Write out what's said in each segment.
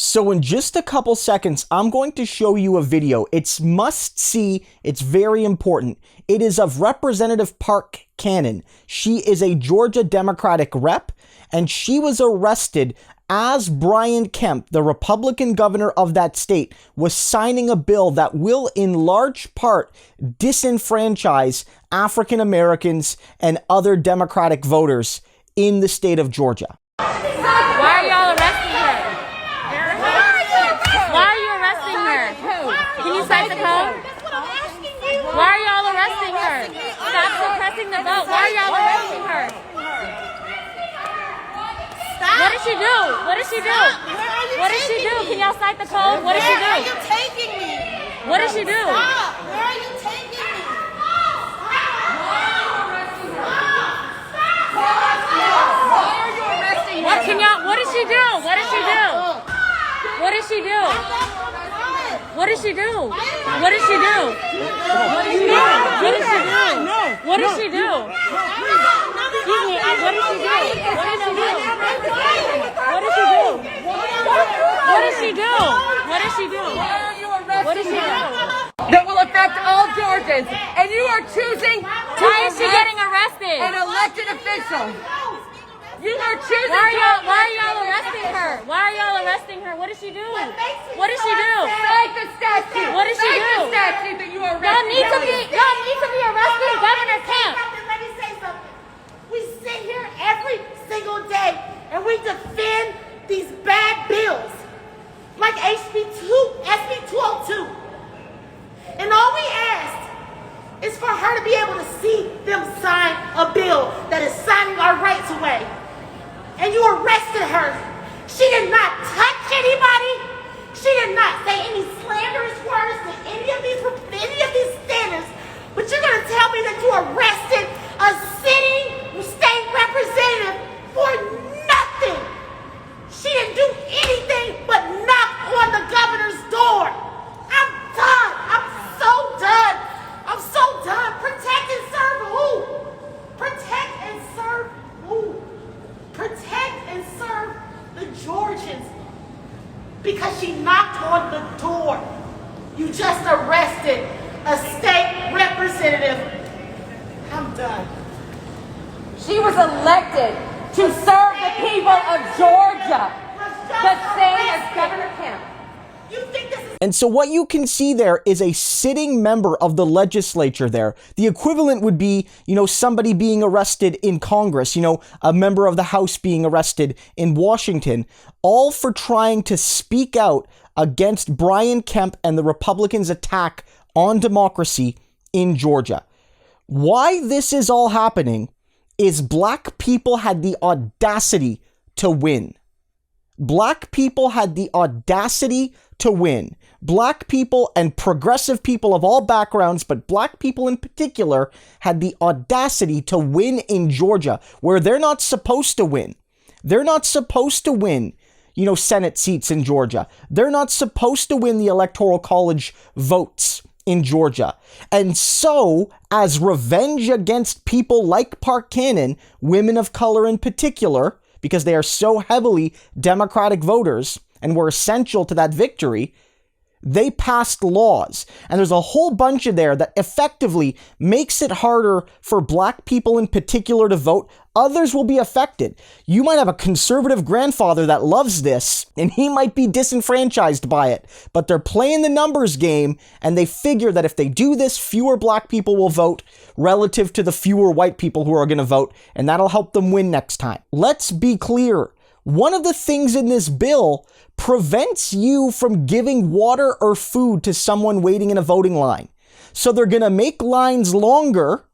So in just a couple seconds, I'm going to show you a video. It's must see. It's very important. It is of Representative Park Cannon. She is a Georgia Democratic rep, and she was arrested as Brian Kemp, the Republican governor of that state, was signing a bill that will in large part disenfranchise African Americans and other Democratic voters in the state of Georgia. Why are y'all arresting her? Why are you arresting her? Can you cite the code? Why are y'all arresting her? Stop suppressing the vote. Why are y'all arresting her? What did she do? What did she do? What did she do? Can y'all cite the code? What did she do? Where are you taking me? What did she do? Stop. Where are you taking me? What can y'all? What did she do? What did she do? What did she do? What did she do? What did she do? What did she do? What did she do? What did she do? Excuse me. What did she do? What did she do? What did she do? What did she do? What did she do? What did she do? That will affect all Georgians, and you are choosing to Why is she getting arrested? an elected official. You are choosing Why are y'all arresting her? Why are y'all arresting her? What did she do? What did she do? Cite the statute. What did she Cite do? the statute that you are Y'all arresting. need to be arresting Governor Kemp. Let me say something. We sit here every single day and we defend these bad bills, like SB 202. And all we asked is for her to be able to see them sign a bill that is signing our rights away. And you arrested her. She did not touch anybody. She did not say any slanderous words to any of these standards. But you're going to tell me that you arrested a sitting state representative for nothing. She didn't do anything but knock on the governor's door. I'm done. I'm so done. I'm so done. Protect and serve who? Protect and serve who? Protect and serve the Georgians. Because she knocked on the door. You just arrested a state representative. I'm done. She was elected to serve the people of Georgia, the same as Governor Kemp. You think this is... And so what you can see there is a sitting member of the legislature there. The equivalent would be, somebody being arrested in Congress, a member of the House being arrested in Washington, all for trying to speak out against Brian Kemp and the Republicans' attack on democracy in Georgia. Why this is all happening is black people had the audacity to win. Black people had the audacity to win. Black people and progressive people of all backgrounds, but black people in particular, had the audacity to win in Georgia, where they're not supposed to win. They're not supposed to win, Senate seats in Georgia. They're not supposed to win the Electoral College votes in Georgia. And so, as revenge against people like Park Cannon, women of color in particular, because they are so heavily Democratic voters and were essential to that victory, they passed laws. And there's a whole bunch of there that effectively makes it harder for black people in particular to vote. Others will be affected. You might have a conservative grandfather that loves this, and he might be disenfranchised by it. But they're playing the numbers game, and they figure that if they do this, fewer black people will vote relative to the fewer white people who are going to vote, and that'll help them win next time. Let's be clear. One of the things in this bill prevents you from giving water or food to someone waiting in a voting line. So they're going to make lines longer,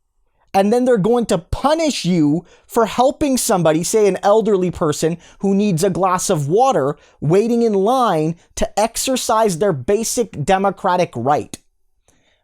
and then they're going to punish you for helping somebody, say an elderly person who needs a glass of water, waiting in line to exercise their basic democratic right.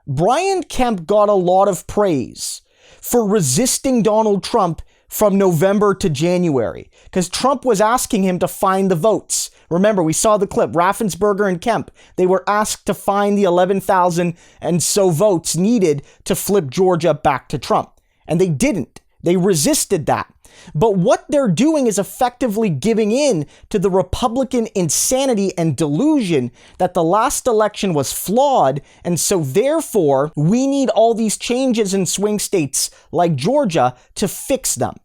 Brian Kemp got a lot of praise for resisting Donald Trump from November to January, because Trump was asking him to find the votes. Remember, we saw the clip, Raffensperger and Kemp. They were asked to find the 11,000 and so votes needed to flip Georgia back to Trump. And they didn't. They resisted that. But what they're doing is effectively giving in to the Republican insanity and delusion that the last election was flawed, and so therefore we need all these changes in swing states like Georgia to fix them.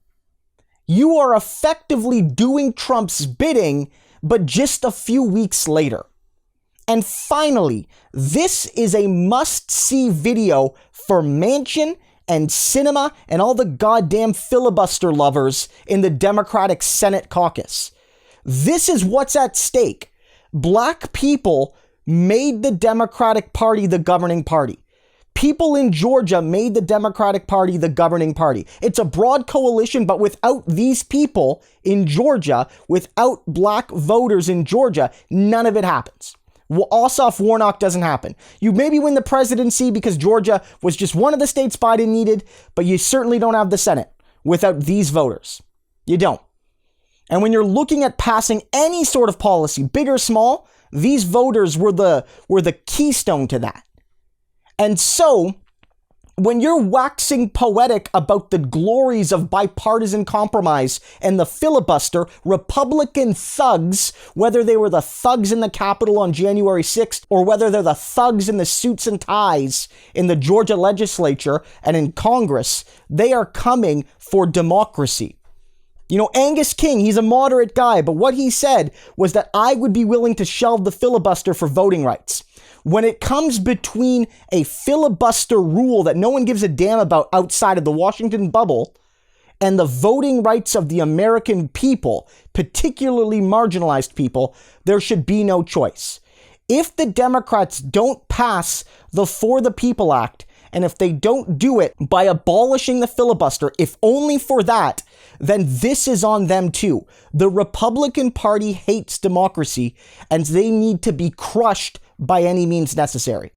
You are effectively doing Trump's bidding, but just a few weeks later. And finally, this is a must-see video for Manchin and Sinema and all the goddamn filibuster lovers in the Democratic Senate caucus. This is what's at stake. Black people made the Democratic Party the governing party. People in Georgia made the Democratic Party the governing party. It's a broad coalition, but without these people in Georgia, without black voters in Georgia, none of it happens. Ossoff Warnock doesn't happen. You maybe win the presidency because Georgia was just one of the states Biden needed, but you certainly don't have the Senate without these voters. You don't. And when you're looking at passing any sort of policy, big or small, these voters were the keystone to that. And so, when you're waxing poetic about the glories of bipartisan compromise and the filibuster, Republican thugs, whether they were the thugs in the Capitol on January 6th or whether they're the thugs in the suits and ties in the Georgia legislature and in Congress, they are coming for democracy. You know, Angus King, he's a moderate guy, but what he said was that I would be willing to shelve the filibuster for voting rights. When it comes between a filibuster rule that no one gives a damn about outside of the Washington bubble and the voting rights of the American people, particularly marginalized people, there should be no choice. If the Democrats don't pass the For the People Act, and if they don't do it by abolishing the filibuster, if only for that, then this is on them too. The Republican Party hates democracy, and they need to be crushed by any means necessary.